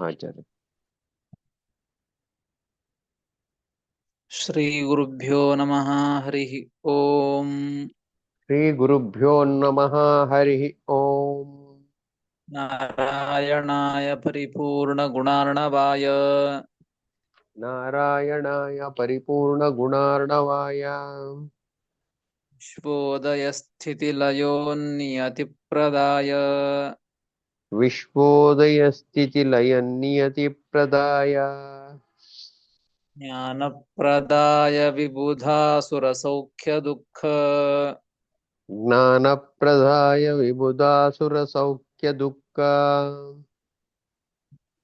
आचार्य। श्री गुरुभ्यो नमः। हरि ओम। श्री गुरुभ्यो नमः। हरि ओम। नारायणाय परिपूर्ण गुणार्णवाय नारायणाय परिपूर्ण गुणार्णवाय विश्वोदय स्थितिलयो नियतिप्रदाय विश्वोदय स्थिति लय नियति प्रदाय ज्ञानप्रदाय विबुधासुरसौख्य दुःख ज्ञान प्रदाय विबुधासुर सौख्य दुःख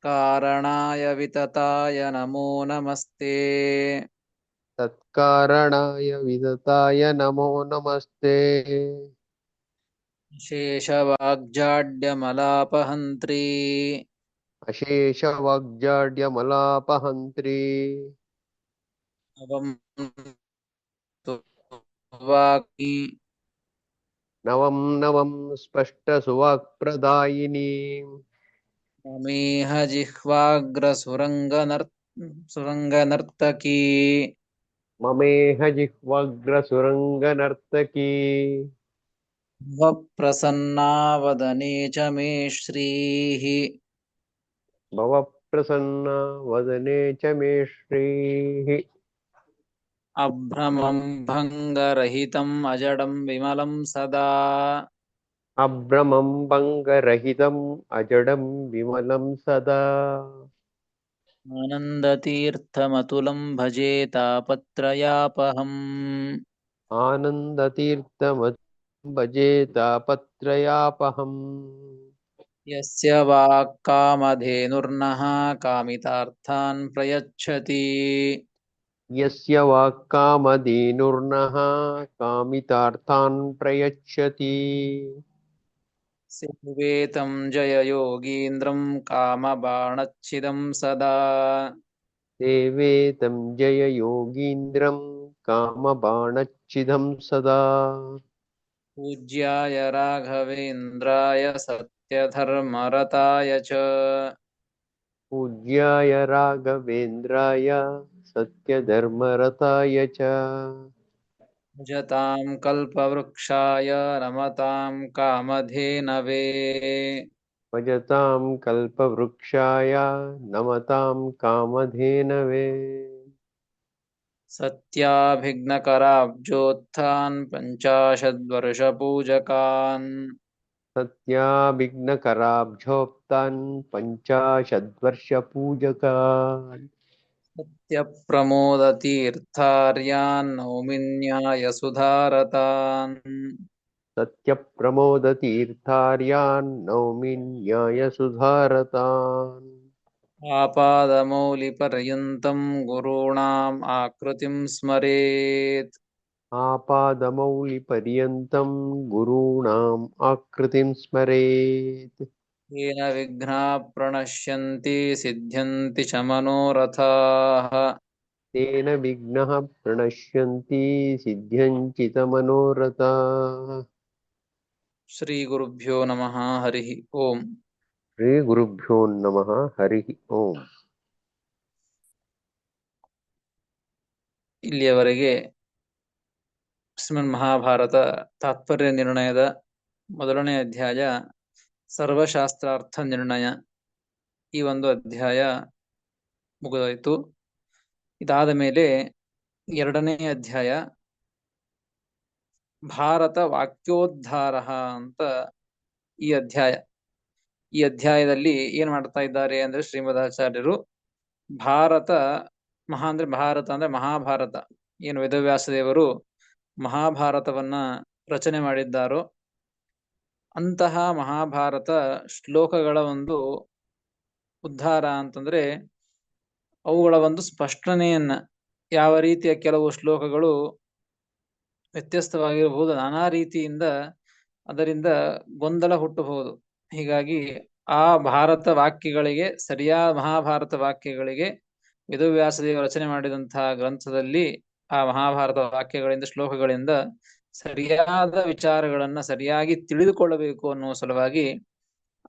कारणाय वितताय नमो नमस्ते। तत्कारणाय विदताय नमो नमस्ते। शेषवाग्जाड्यमलापहन्त्री अशेष वाग्जाड्यमलापहन्त्री अवं वाग्मी नवं नवं स्पष्ट सुवाक्प्रदायिनी ममेह सुरंगनर्तकी ममेह जिह्वाग्रसुरङ्गनर्तकी प्रसन्ना वदने च मे श्रीः भवप्रसन्ना वदने च मे श्रीः। अभ्रमं भङ्गरहितम् अजडं विमलं सदा अभ्रमं भङ्गरहितम् अजडं विमलं सदा आनन्दतीर्थमतुलं भजे तापत्रयापहम् आनन्दतीर्थमत् भजे तापत्रयापहम्। यस्य वाक्कामधेनुर्नः कामितार्थान् प्रयच्छति यस्य वाक्कामधेनुर्नः कामितार्थान् प्रयच्छति सिवेतं जययोगीन्द्रं कामबाणच्छिदं सदा सेवेतं जय योगीन्द्रं कामबाणच्छिदं सदा पूज्याय राघवेन्द्राय सत्यधर्मरताय च पूज्याय राघवेन्द्राय सत्यधर्मरताय च भजतां कल्पवृक्षाय नमतां कामधेनवे भजतां कल्पवृक्षाय नमतां कामधेनवे सत्याभिघ्नकराब्जोत्थान् पञ्चाशद्वर्षपूजकान् सत्याभिघ्नकराब्जोत्थान् पञ्चाशद्वर्षपूजकान् सत्यप्रमोदतीर्थार्यान् नौमिन्यायसुधारतान् सत्यप्रमोदतीर्थार्यान् नौमि न्यायसुधारतान् आपादमौलिपर्यन्तं गुरूणाम् आकृतिं स्मरेत् आपादमौलिपर्यन्तं गुरूणाम् आकृतिं स्मरेत् येन विघ्नाः प्रणश्यन्ति सिद्ध्यन्ति च मनोरथाः तेन विघ्नः प्रणश्यन्ति सिद्ध्यन्ति च मनोरथाः। श्रीगुरुभ्यो नमः। हरिः ओम्। श्रीगुरुभ्यो नमः। हरिः ओम्। ಇಲ್ಲಿಯವರೆಗೆ ಶ್ರೀಮನ್ ಮಹಾಭಾರತ ತಾತ್ಪರ್ಯ ನಿರ್ಣಯದ ಮೊದಲನೇ ಅಧ್ಯಾಯ ಸರ್ವಶಾಸ್ತ್ರಾರ್ಥ ನಿರ್ಣಯ, ಈ ಒಂದು ಅಧ್ಯಾಯ ಮುಗಿದೋಯ್ತು. ಇದಾದ ಮೇಲೆ ಎರಡನೇ ಅಧ್ಯಾಯ ಭಾರತ ವಾಕ್ಯೋದ್ಧಾರ ಅಂತ ಈ ಅಧ್ಯಾಯ. ಈ ಅಧ್ಯಾಯದಲ್ಲಿ ಏನ್ ಮಾಡ್ತಾ ಇದ್ದಾರೆ ಅಂದ್ರೆ ಶ್ರೀಮದಾಚಾರ್ಯರು ಭಾರತ ಭಾರತ ಅಂದ್ರೆ ಮಹಾಭಾರತ, ಏನು ವೇದವ್ಯಾಸ ದೇವರು ಮಹಾಭಾರತವನ್ನ ರಚನೆ ಮಾಡಿದ್ದಾರೋ ಅಂತಹ ಮಹಾಭಾರತ ಶ್ಲೋಕಗಳ ಒಂದು ಉದ್ಧಾರ ಅಂತಂದ್ರೆ ಅವುಗಳ ಒಂದು ಸ್ಪಷ್ಟನೆಯನ್ನ, ಯಾವ ರೀತಿಯ ಕೆಲವು ಶ್ಲೋಕಗಳು ವ್ಯತ್ಯಸ್ತವಾಗಿರಬಹುದು, ನಾನಾ ರೀತಿಯಿಂದ ಅದರಿಂದ ಗೊಂದಲ ಹುಟ್ಟಬಹುದು. ಹೀಗಾಗಿ ಆ ಭಾರತ ವಾಕ್ಯಗಳಿಗೆ ಸರಿಯಾದ ಮಹಾಭಾರತ ವಾಕ್ಯಗಳಿಗೆ ವೇದವ್ಯಾಸದೇವ ರಚನೆ ಮಾಡಿದಂತಹ ಗ್ರಂಥದಲ್ಲಿ ಆ ಮಹಾಭಾರತ ವಾಕ್ಯಗಳಿಂದ ಶ್ಲೋಕಗಳಿಂದ ಸರಿಯಾದ ವಿಚಾರಗಳನ್ನ ಸರಿಯಾಗಿ ತಿಳಿದುಕೊಳ್ಳಬೇಕು ಅನ್ನುವ ಸಲುವಾಗಿ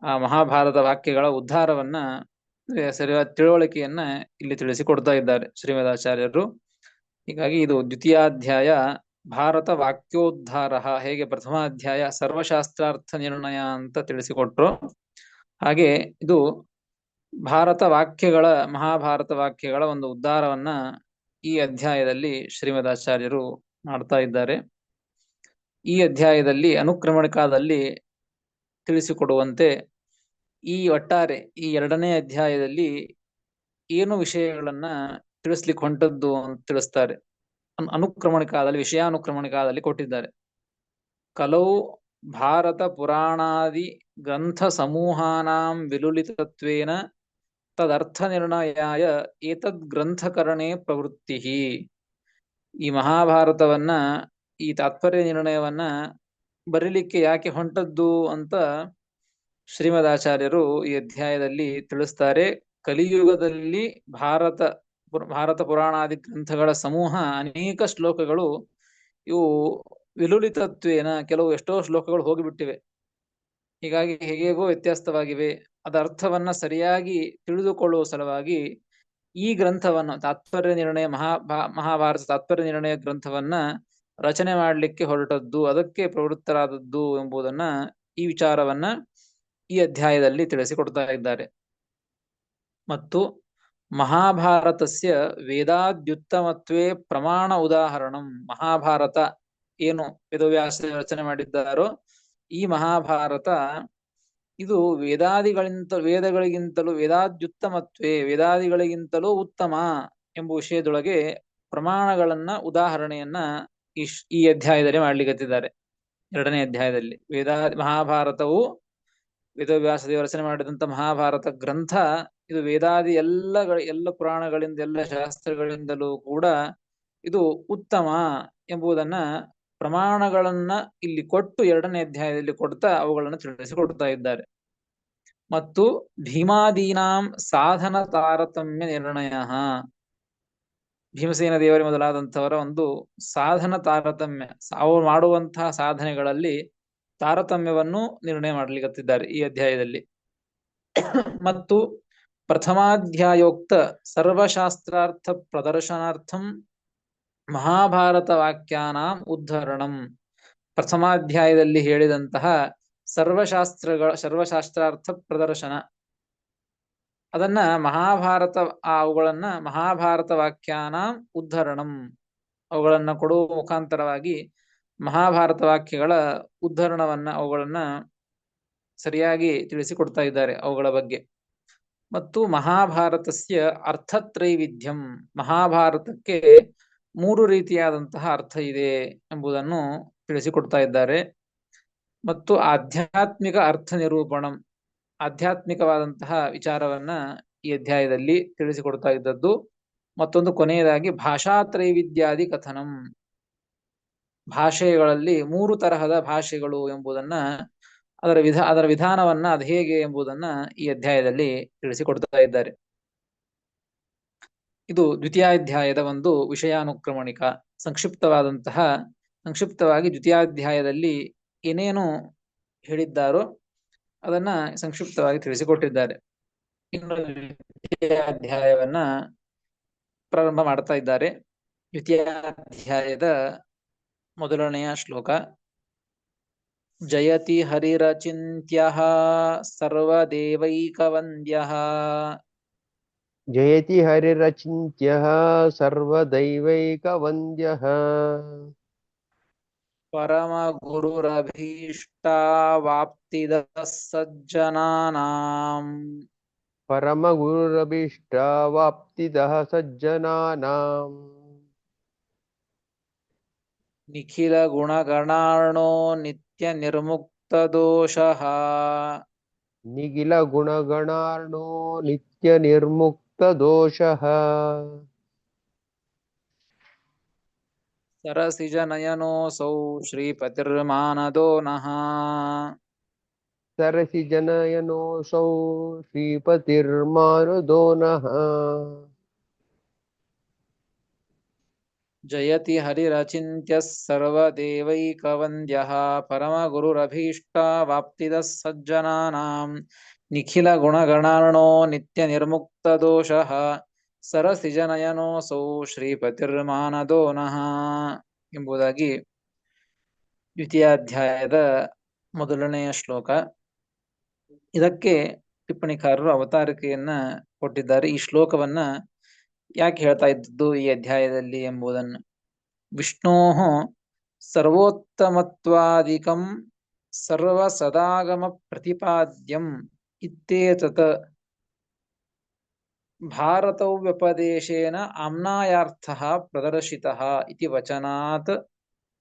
ಆ ಮಹಾಭಾರತ ವಾಕ್ಯಗಳ ಉದ್ಧಾರವನ್ನ ಸರಿಯಾದ ತಿಳುವಳಿಕೆಯನ್ನ ಇಲ್ಲಿ ತಿಳಿಸಿಕೊಡ್ತಾ ಇದ್ದಾರೆ ಶ್ರೀಮದಾಚಾರ್ಯರು. ಹೀಗಾಗಿ ಇದು ದ್ವಿತೀಯಾಧ್ಯಾಯ ಭಾರತ ವಾಕ್ಯೋದ್ಧಾರ, ಹೇಗೆ ಪ್ರಥಮಾಧ್ಯಾಯ ಸರ್ವಶಾಸ್ತ್ರಾರ್ಥ ನಿರ್ಣಯ ಅಂತ ತಿಳಿಸಿಕೊಟ್ರು, ಹಾಗೆ ಇದು ಭಾರತ ವಾಕ್ಯಗಳ, ಮಹಾಭಾರತ ವಾಕ್ಯಗಳ ಒಂದು ಉದ್ಧಾರವನ್ನ ಈ ಅಧ್ಯಾಯದಲ್ಲಿ ಶ್ರೀಮದಾಚಾರ್ಯರು ಮಾಡ್ತಾ ಇದ್ದಾರೆ. ಈ ಅಧ್ಯಾಯದಲ್ಲಿ ಅನುಕ್ರಮಣಿಕಾದಲ್ಲಿ ತಿಳಿಸಿಕೊಡುವಂತೆ ಒಟ್ಟಾರೆ ಈ ಎರಡನೇ ಅಧ್ಯಾಯದಲ್ಲಿ ಏನು ವಿಷಯಗಳನ್ನ ತಿಳಿಸ್ಲಿಕ್ಕೆ ಹೊಂಟದ್ದು ಅಂತ ತಿಳಿಸ್ತಾರೆ. ಅನುಕ್ರಮಣಿಕಾದಲ್ಲಿ, ವಿಷಯಾನುಕ್ರಮಣಿಕಾದಲ್ಲಿ ಕೊಟ್ಟಿದ್ದಾರೆ. ಕಲೌ ಭಾರತ ಪುರಾಣಾದಿ ಗ್ರಂಥ ಸಮೂಹಾನಾಂ ವಿಲುಲಿತತ್ವೇನ ತದರ್ಥ ನಿರ್ಣಯಾಯ ಏತದ್ ಗ್ರಂಥಕರಣೆ ಪ್ರವೃತ್ತಿ. ಈ ಮಹಾಭಾರತವನ್ನ, ಈ ತಾತ್ಪರ್ಯ ನಿರ್ಣಯವನ್ನ ಬರೀಲಿಕ್ಕೆ ಯಾಕೆ ಹೊಂಟದ್ದು ಅಂತ ಶ್ರೀಮದಾಚಾರ್ಯರು ಈ ಅಧ್ಯಾಯದಲ್ಲಿ ತಿಳಿಸ್ತಾರೆ. ಕಲಿಯುಗದಲ್ಲಿ ಭಾರತ ಪುರಾಣಾದಿ ಗ್ರಂಥಗಳ ಸಮೂಹ, ಅನೇಕ ಶ್ಲೋಕಗಳು ಇವು ವಿಲುಲಿತತ್ವೇನ, ಎಷ್ಟೋ ಶ್ಲೋಕಗಳು ಹೋಗಿಬಿಟ್ಟಿವೆ. ಹೀಗಾಗಿ ಹೇಗೇಗೋ ವ್ಯತ್ಯಾಸ್ತವಾಗಿವೆ. ಅದರ ಅರ್ಥವನ್ನ ಸರಿಯಾಗಿ ತಿಳಿದುಕೊಳ್ಳುವ ಸಲುವಾಗಿ ಈ ಗ್ರಂಥವನ್ನು, ತಾತ್ಪರ್ಯ ನಿರ್ಣಯ, ಮಹಾಭಾರತ ತಾತ್ಪರ್ಯ ನಿರ್ಣಯ ಗ್ರಂಥವನ್ನ ರಚನೆ ಮಾಡಲಿಕ್ಕೆ ಹೊರಟದ್ದು, ಅದಕ್ಕೆ ಪ್ರವೃತ್ತರಾದದ್ದು ಎಂಬುದನ್ನ, ಈ ವಿಚಾರವನ್ನ ಈ ಅಧ್ಯಾಯದಲ್ಲಿ ತಿಳಿಸಿಕೊಡ್ತಾ ಇದ್ದಾರೆ. ಮತ್ತು ಮಹಾಭಾರತಸ್ಯ ವೇದಾದ್ಯುತ್ತಮತ್ವೇ ಪ್ರಮಾಣ ಉದಾಹರಣಂ. ಮಹಾಭಾರತ ಏನು ವೇದವ್ಯಾಸ ರಚನೆ ಮಾಡಿದ್ದಾರೋ ಈ ಮಹಾಭಾರತ, ಇದು ವೇದಗಳಿಗಿಂತಲೂ ವೇದಾದ್ಯುತ್ತಮತ್ವೇ, ವೇದಾದಿಗಳಿಗಿಂತಲೂ ಉತ್ತಮ ಎಂಬ ವಿಷಯದೊಳಗೆ ಪ್ರಮಾಣಗಳನ್ನ, ಉದಾಹರಣೆಯನ್ನ ಈ ಅಧ್ಯಾಯದಲ್ಲಿ ಮಾಡ್ಲಿಕ್ಕತ್ತಿದ್ದಾರೆ. ಎರಡನೇ ಅಧ್ಯಾಯದಲ್ಲಿ ಮಹಾಭಾರತವು, ವೇದವ್ಯಾಸ ದೇವ ರಚನೆ ಮಾಡಿದಂತ ಮಹಾಭಾರತ ಗ್ರಂಥ, ಇದು ವೇದಾದಿ ಎಲ್ಲ ಪುರಾಣಗಳಿಂದ, ಎಲ್ಲ ಶಾಸ್ತ್ರಗಳಿಂದಲೂ ಕೂಡ ಇದು ಉತ್ತಮ ಎಂಬುದನ್ನ ಪ್ರಮಾಣಗಳನ್ನ ಇಲ್ಲಿ ಕೊಟ್ಟು ಎರಡನೇ ಅಧ್ಯಾಯದಲ್ಲಿ ಕೊಡ್ತಾ ಅವುಗಳನ್ನು ತಿಳಿಸಿಕೊಡ್ತಾ ಇದ್ದಾರೆ. ಮತ್ತು ಭೀಮಾದೀನಾಂ ಸಾಧನ ತಾರತಮ್ಯ ನಿರ್ಣಯ, ಭೀಮಸೇನ ದೇವರ ಮೊದಲಾದಂಥವರ ಒಂದು ಸಾಧನ ತಾರತಮ್ಯ, ಅವರು ಮಾಡುವಂತಹ ಸಾಧನೆಗಳಲ್ಲಿ ತಾರತಮ್ಯವನ್ನು ನಿರ್ಣಯ ಮಾಡಲಿಕ್ಕತ್ತಿದ್ದಾರೆ ಈ ಅಧ್ಯಾಯದಲ್ಲಿ. ಮತ್ತು ಪ್ರಥಮಾಧ್ಯಾಯೋಕ್ತ ಸರ್ವಶಾಸ್ತ್ರಾರ್ಥ ಪ್ರದರ್ಶನಾರ್ಥಂ ಮಹಾಭಾರತ ವಾಕ್ಯಾನಾಂ ಉದ್ಧರಣಂ. ಪ್ರಥಮಾಧ್ಯಾಯದಲ್ಲಿ ಹೇಳಿದಂತಹ ಸರ್ವಶಾಸ್ತ್ರಾರ್ಥ ಪ್ರದರ್ಶನ, ಅದನ್ನ ಅವುಗಳನ್ನ ಮಹಾಭಾರತ ವಾಕ್ಯಾನಾಂ ಉದ್ಧರಣಂ, ಅವುಗಳನ್ನ ಕೊಡುವ ಮುಖಾಂತರವಾಗಿ ಮಹಾಭಾರತ ವಾಕ್ಯಗಳ ಉದ್ಧರಣವನ್ನ, ಅವುಗಳನ್ನ ಸರಿಯಾಗಿ ತಿಳಿಸಿಕೊಡ್ತಾ ಇದ್ದಾರೆ ಅವುಗಳ ಬಗ್ಗೆ. ಮತ್ತು ಮಹಾಭಾರತಸ್ಯ ಅರ್ಥತ್ರೈವಿಧ್ಯಂ, ಮಹಾಭಾರತಕ್ಕೆ 3 ರೀತಿಯಾದಂತಹ ಅರ್ಥ ಇದೆ ಎಂಬುದನ್ನು ತಿಳಿಸಿಕೊಡ್ತಾ ಇದ್ದಾರೆ. ಮತ್ತು ಆಧ್ಯಾತ್ಮಿಕ ಅರ್ಥ ನಿರೂಪಣಂ, ಆಧ್ಯಾತ್ಮಿಕವಾದಂತಹ ವಿಚಾರವನ್ನ ಈ ಅಧ್ಯಾಯದಲ್ಲಿ ತಿಳಿಸಿಕೊಡ್ತಾ ಇದ್ದದ್ದು. ಮತ್ತೊಂದು ಕೊನೆಯದಾಗಿ ಭಾಷಾತ್ರೈವಿದ್ಯಾದಿ ಕಥನಂ, ಭಾಷೆಗಳಲ್ಲಿ 3 ತರಹದ ಭಾಷೆಗಳು ಎಂಬುದನ್ನ, ಅದರ ವಿಧಾನವನ್ನ, ಅದು ಹೇಗೆ ಎಂಬುದನ್ನ ಈ ಅಧ್ಯಾಯದಲ್ಲಿ ತಿಳಿಸಿಕೊಡ್ತಾ ಇದ್ದಾರೆ. ಇದು ದ್ವಿತೀಯಾಧ್ಯಾಯದ ಒಂದು ವಿಷಯಾನುಕ್ರಮಣಿಕ. ಸಂಕ್ಷಿಪ್ತವಾಗಿ ದ್ವಿತೀಯಾಧ್ಯಾಯದಲ್ಲಿ ಏನೇನು ಹೇಳಿದ್ದಾರೋ ಅದನ್ನ ಸಂಕ್ಷಿಪ್ತವಾಗಿ ತಿಳಿಸಿಕೊಟ್ಟಿದ್ದಾರೆ. ಇನ್ನು ದ್ವಿತೀಯಾಧ್ಯಾಯವನ್ನ ಪ್ರಾರಂಭ ಮಾಡ್ತಾ ಇದ್ದಾರೆ. ದ್ವಿತೀಯಾಧ್ಯಾಯದ ಮೊದಲನೆಯ ಶ್ಲೋಕ. ಜಯತಿ ಹರಿರಚಿಂತ್ಯಃ ಸರ್ವದೇವೈಕವಂದ್ಯಃ, ಜಯತಿ ಹರಿರಚಿಂತ್ಯಃ ಸರ್ವದೈವೈಕವಂದ್ಯಃ, ಪರಮ ಗುರುರಭೀಷ್ಟಾವಾಪ್ತಿದಃ ಸಜ್ಜನಾನಾಂ, ಪರಮಗುರುರಭೀಷ್ಟಾವಾಪ್ತಿದಃ ಸಜ್ಜನಾನಾಂ, ನಿಖಿಲ ಗುಣಗಣಾರ್ಣೋ ನಿತ್ಯ ನಿರ್ಮುಕ್ತ ದೋಷಃ, ನಿಖಿಲ ಗುಣಗಣಾರ್ಣೋ ನಿತ್ಯ ನಿರ್ಮುಕ್ತ ದೋಷಃ, ಸರಸಿಜ ನಯನೋऽಸೌ ಶ್ರೀಪತಿರ್ಮಾನದೋ ನಃ, ಸರಸಿಜನಯನೋऽಸೌ ಶ್ರೀಪತಿರ್ಮಾನದೋ ನಃ, ಜಯತಿ ಹರಿರಚಿಂತ್ಯಃ ಸರ್ವದೇವೈಕವಂದ್ಯಃ ಪರಮಗುರುರಭೀಷ್ಟಾವಾಪ್ತಿದಃ ಸಜ್ಜನಾನಾಂ, ನಿಖಿಲ ಗುಣಗಣಾರ್ಣೋ ನಿತ್ಯ ನಿರ್ಮುಕ್ತ ದೋಷಃ ಸರಸಿಜನಯನೋಸೌ ಶ್ರೀಪತಿರ್ಮಾನದೋ ನಃ ಎಂಬುದಾಗಿ ದ್ವಿತೀಯಾಧ್ಯಾಯದ ಮೊದಲನೆಯ ಶ್ಲೋಕ. ಇದಕ್ಕೆ ಟಿಪ್ಪಣಿಕಾರರು ಅವತಾರಿಕೆಯನ್ನ ಕೊಟ್ಟಿದ್ದಾರೆ. ಈ ಶ್ಲೋಕವನ್ನ ಯಾಕೆ ಹೇಳ್ತಾ ಇದ್ದದ್ದು ಈ ಅಧ್ಯಾಯದಲ್ಲಿ ಎಂಬುದನ್ನು. ವಿಷ್ಣೋ ಸರ್ವೋತ್ತಮತ್ವಾದಿಕಂ ಸರ್ವ ಸದಾಗಮ ಪ್ರತಿಪಾದ್ಯಂ ಇತ್ಯೇತತ್ ಭಾರತೌ ವ್ಯಪದೇಶೇನ ಆಮ್ನಾಯಾರ್ಥಃ ಪ್ರದರ್ಶಿತಃ ಇತಿ ವಚನಾತ್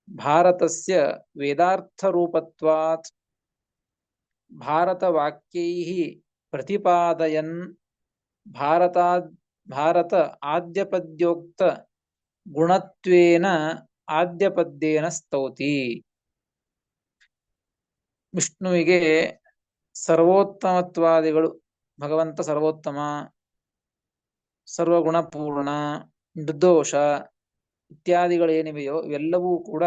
ಭಾರತಸ್ಯ ವೇದಾರ್ಥರೂಪತ್ವಾತ್ ಭಾರತವಾಕ್ಯೈಃ ಪ್ರತಿಪಾದಯನ್ ಭಾರತ ಆದ್ಯಪದ್ಯೋಕ್ತ ಗುಣತ್ವೇನ ಆದ್ಯಪದ್ಯೇನ ಸ್ತೌತಿ. ವಿಷ್ಣುವಿಗೆ ಸರ್ವೋತ್ತಮತ್ವಾದಿಗಳು, ಭಗವಂತ ಸರ್ವೋತ್ತಮ, ಸರ್ವಗುಣಪೂರ್ಣ, ನಿರ್ದೋಷ ಇತ್ಯಾದಿಗಳೇನಿವೆಯೋ ಇವೆಲ್ಲವೂ ಕೂಡ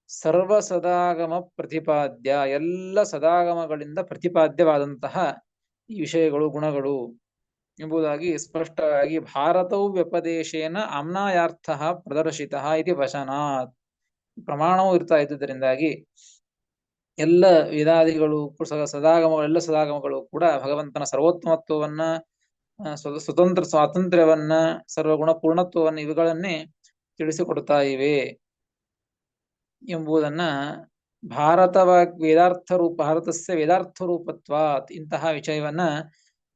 ಸರ್ವ ಸದಾಗಮ ಪ್ರತಿಪಾದ್ಯ, ಎಲ್ಲ ಸದಾಗಮಗಳಿಂದ ಪ್ರತಿಪಾದ್ಯವಾದಂತಹ ಈ ವಿಷಯಗಳು, ಗುಣಗಳು ಎಂಬುದಾಗಿ ಸ್ಪಷ್ಟವಾಗಿ ಭಾರತವು ವ್ಯಪದೇಶೇನ ಆಮ್ನಾಯಾರ್ಥ ಪ್ರದರ್ಶಿತ ಇತಿ ವಚನಾತ್ ಪ್ರಮಾಣವೂ ಇರ್ತಾ ಇದ್ದುದರಿಂದಾಗಿ ಎಲ್ಲ ವೇದಾದಿಗಳು ಸದಾಗಮಗಳು, ಎಲ್ಲ ಸದಾಗಮಗಳು ಕೂಡ ಭಗವಂತನ ಸರ್ವೋತ್ತಮತ್ವವನ್ನ, ಸ್ವತಂತ್ರ ಸ್ವಾತಂತ್ರ್ಯವನ್ನ, ಸರ್ವಗುಣ ಪೂರ್ಣತ್ವವನ್ನು ಇವುಗಳನ್ನೇ ತಿಳಿಸಿಕೊಡ್ತಾ ಇವೆ ಎಂಬುದನ್ನ ಭಾರತಸ್ಯ ವೇದಾರ್ಥ ರೂಪತ್ವಾತ್ ಇಂತಹ ವಿಷಯವನ್ನ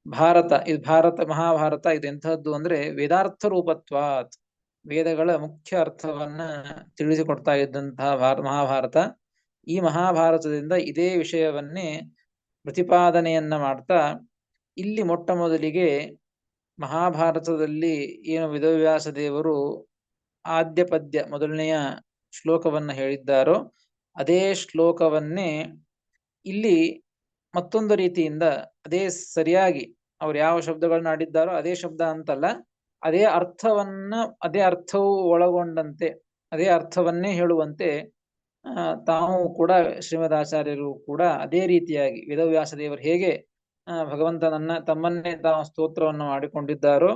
ಭಾರತ ಮಹಾಭಾರತ ಇದು ಎಂತಹದ್ದು ಅಂದ್ರೆ ವೇದಾರ್ಥ ರೂಪತ್ವಾತ್, ವೇದಗಳ ಮುಖ್ಯ ಅರ್ಥವನ್ನ ತಿಳಿಸಿಕೊಡ್ತಾ ಇದ್ದಂತಹ ಮಹಾಭಾರತ. ಈ ಮಹಾಭಾರತದಿಂದ ಇದೇ ವಿಷಯವನ್ನೇ ಪ್ರತಿಪಾದನೆಯನ್ನ ಮಾಡ್ತಾ ಇಲ್ಲಿ ಮೊಟ್ಟ ಮೊದಲಿಗೆ ಮಹಾಭಾರತದಲ್ಲಿ ಏನು ವೇದವ್ಯಾಸ ದೇವರು ಆದ್ಯ ಪದ್ಯ ಮೊದಲನೆಯ ಶ್ಲೋಕವನ್ನ ಹೇಳಿದ್ದಾರೋ ಅದೇ ಶ್ಲೋಕವನ್ನೇ ಇಲ್ಲಿ ಮತ್ತೊಂದು ರೀತಿಯಿಂದ ಅದೇ ಸರಿಯಾಗಿ ಅವ್ರು ಯಾವ ಶಬ್ದಗಳನ್ನ ಆಡಿದ್ದಾರೋ ಅದೇ ಶಬ್ದ ಅಂತಲ್ಲ, ಅದೇ ಅರ್ಥವು ಒಳಗೊಂಡಂತೆ ಅದೇ ಅರ್ಥವನ್ನೇ ಹೇಳುವಂತೆ ತಾವು ಕೂಡ ಶ್ರೀಮದಾಚಾರ್ಯರು ಕೂಡ ಅದೇ ರೀತಿಯಾಗಿ ವೇದವ್ಯಾಸ ದೇವರು ಹೇಗೆ ಭಗವಂತನನ್ನ ತಮ್ಮನ್ನೇ ತಾವು ಸ್ತೋತ್ರವನ್ನು ಮಾಡಿಕೊಂಡಿದ್ದಾರೋ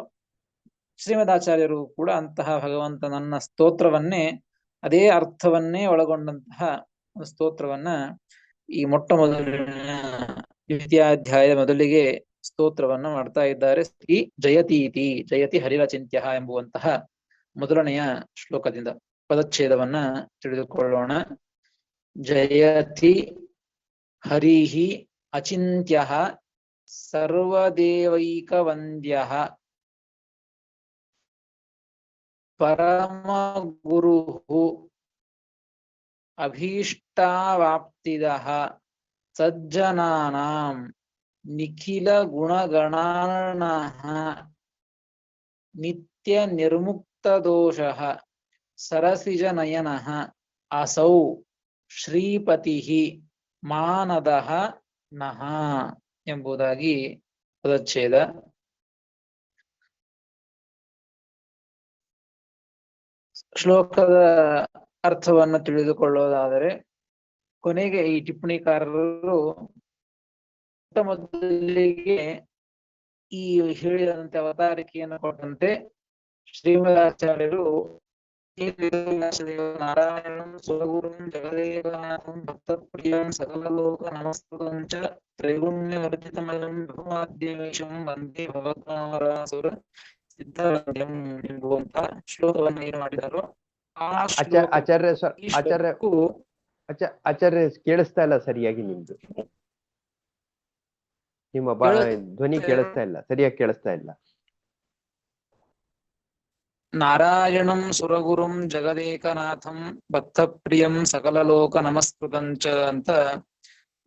ಶ್ರೀಮದಾಚಾರ್ಯರು ಕೂಡ ಅಂತಹ ಭಗವಂತನನ್ನ ಸ್ತೋತ್ರವನ್ನೇ ಅದೇ ಅರ್ಥವನ್ನೇ ಒಳಗೊಂಡಂತಹ ಸ್ತೋತ್ರವನ್ನ ಈ ಮೊಟ್ಟ ಮೊದಲಿನ ದ್ವಿತೀಯಾಧ್ಯಾಯದ ಮೊದಲಿಗೆ ಸ್ತೋತ್ರವನ್ನ ಮಾಡ್ತಾ ಇದ್ದಾರೆ. ಶ್ರೀ ಜಯತೀತಿ ಜಯತಿ ಹರಿರಚಿಂತ್ಯ ಎಂಬುವಂತಹ ಮೊದಲನೆಯ ಶ್ಲೋಕದಿಂದ ಪದಚ್ಛೇದವನ್ನ ತಿಳಿದುಕೊಳ್ಳೋಣ. ಜಯತಿ ಹರಿಹಿ ಅಚಿಂತ್ಯಃ ಸರ್ವದೇವೈಕವಂದ್ಯಃ ಪರಮಗುರುಃ ಅಭೀಷ್ಟಾವಾಪ್ತಿದಃ ಸಜ್ಜನಾನಾಂ ನಿಖಿಲ ಗುಣಗಣಾರ್ಣಃ ನಿತ್ಯ ನಿರ್ಮುಕ್ತದೋಷಃ ಸರಸಿಜನಯನಃ ಅಸೌ ಶ್ರೀಪತಿಃ ಮಾನದಃ ನಃ ಎಂಬುದಾಗಿ ಪದಚ್ಛೇದ. ಶ್ಲೋಕದ ಅರ್ಥವನ್ನು ತಿಳಿದುಕೊಳ್ಳೋದಾದರೆ ಕೊನೆಗೆ ಈ ಟಿಪ್ಪಣಿಕಾರರು ಮೊದಲಿಗೆ ಈ ಹೇಳಿದಂತೆ ಅವತಾರಿಕೆಯನ್ನು ಕೊಟ್ಟಂತೆ ಶ್ರೀಮದಾಚಾರ್ಯರು ನಾರಾಯಣಂ ಸುರಗುರುಂ ಜಗದೇಕನಾಥಂ ಭಕ್ತಪ್ರಿಯಂ ಸಕಲಲೋಕ ನಮಸ್ಕೃತಂ ಚ ತ್ರೈಗುಣ್ಯವರ್ಜಿತಮಯಂ ಬಹುಮಾದ್ಯಮೀಶಂ ವಂದೇ ಭವತ್ಪಾವರಾಸುರ ಸಿದ್ಧವಂದ್ಯಂ ಎಂಬುವಂತಹ ಶ್ಲೋಕವನ್ನು ಏನು ಮಾಡಿದಾರೋ ಆಚಾರ್ಯ ಕೇಳಿಸ್ತಾ ಇಲ್ಲ ಸರಿಯಾಗಿ, ನಿಮ್ಮ ಧ್ವನಿ ಕೇಳಿಸ್ತಾ ಇಲ್ಲ, ಸರಿಯಾಗಿ ಕೇಳಿಸ್ತಾ ಇಲ್ಲ. ನಾರಾಯಣಂ ಸುರಗುರುಂ ಜಗದೇಕನಾಥಂ ಭಕ್ತಪ್ರಿಯಂ ಸಕಲಲೋಕ ನಮಸ್ಕೃತಂಚ ಅಂತ